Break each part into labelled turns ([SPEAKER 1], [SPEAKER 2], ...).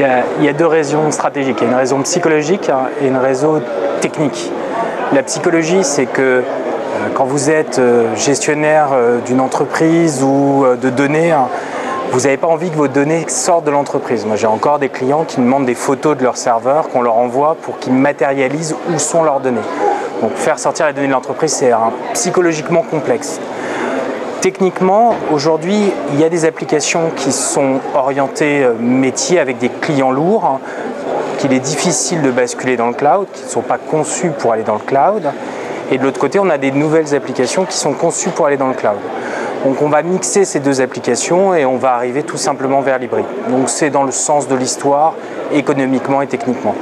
[SPEAKER 1] Il y a deux raisons stratégiques. Il y a une raison psychologique et une raison technique. La psychologie, c'est que quand vous êtes gestionnaire d'une entreprise ou de données, vous n'avez pas envie que vos données sortent de l'entreprise. Moi, j'ai encore des clients qui me demandent des photos de leur serveur qu'on leur envoie pour qu'ils matérialisent où sont leurs données. Donc faire sortir les données de l'entreprise, c'est psychologiquement complexe. Techniquement, aujourd'hui, il y a des applications qui sont orientées métier avec des clients lourds, qu'il est difficile de basculer dans le cloud, qui ne sont pas conçues pour aller dans le cloud. Et de l'autre côté, on a des nouvelles applications qui sont conçues pour aller dans le cloud. Donc on va mixer ces deux applications et on va arriver tout simplement vers l'hybride. Donc c'est dans le sens de l'histoire, économiquement et techniquement.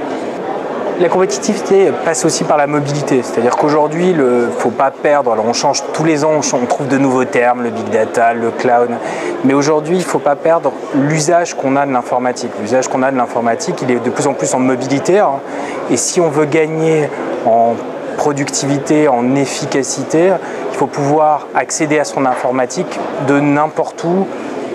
[SPEAKER 1] La compétitivité passe aussi par la mobilité, c'est-à-dire qu'aujourd'hui, il ne faut pas perdre, alors on change tous les ans, on trouve de nouveaux termes, le big data, le cloud, mais aujourd'hui, il ne faut pas perdre l'usage qu'on a de l'informatique. L'usage qu'on a de l'informatique, il est de plus en plus en mobilité, et si on veut gagner en productivité, en efficacité, il faut pouvoir accéder à son informatique de n'importe où,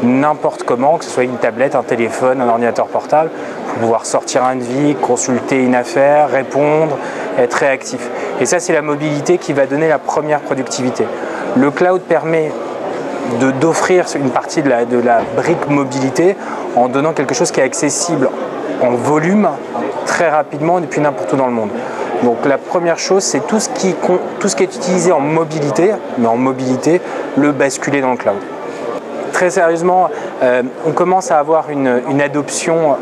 [SPEAKER 1] n'importe comment, que ce soit une tablette, un téléphone, un ordinateur portable, pour pouvoir sortir un devis, consulter une affaire, répondre, être réactif. Et ça, c'est la mobilité qui va donner la première productivité. Le cloud permet d'offrir une partie de la brique mobilité en donnant quelque chose qui est accessible en volume très rapidement depuis n'importe où dans le monde. Donc la première chose, c'est tout ce qui est utilisé en mobilité, mais en mobilité, le basculer dans le cloud. Très sérieusement, on commence à avoir une adoption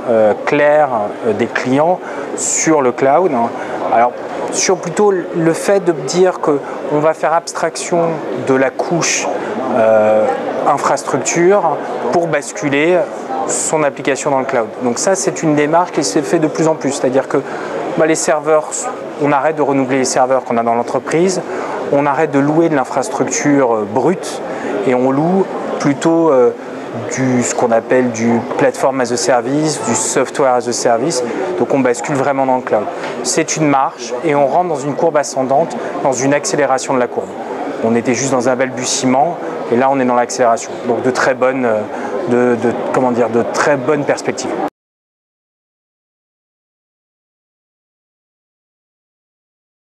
[SPEAKER 1] claire des clients sur le cloud. Alors, sur plutôt le fait de dire qu'on va faire abstraction de la couche infrastructure pour basculer son application dans le cloud. Donc ça, c'est une démarche qui se fait de plus en plus. C'est-à-dire que les serveurs, on arrête de renouveler les serveurs qu'on a dans l'entreprise, on arrête de louer de l'infrastructure brute et on loue plutôt ce qu'on appelle du platform as a service, du software as a service. Donc on bascule vraiment dans le cloud. C'est une marche et on rentre dans une courbe ascendante, dans une accélération de la courbe. On était juste dans un balbutiement et là on est dans l'accélération. Donc de très bonnes perspectives.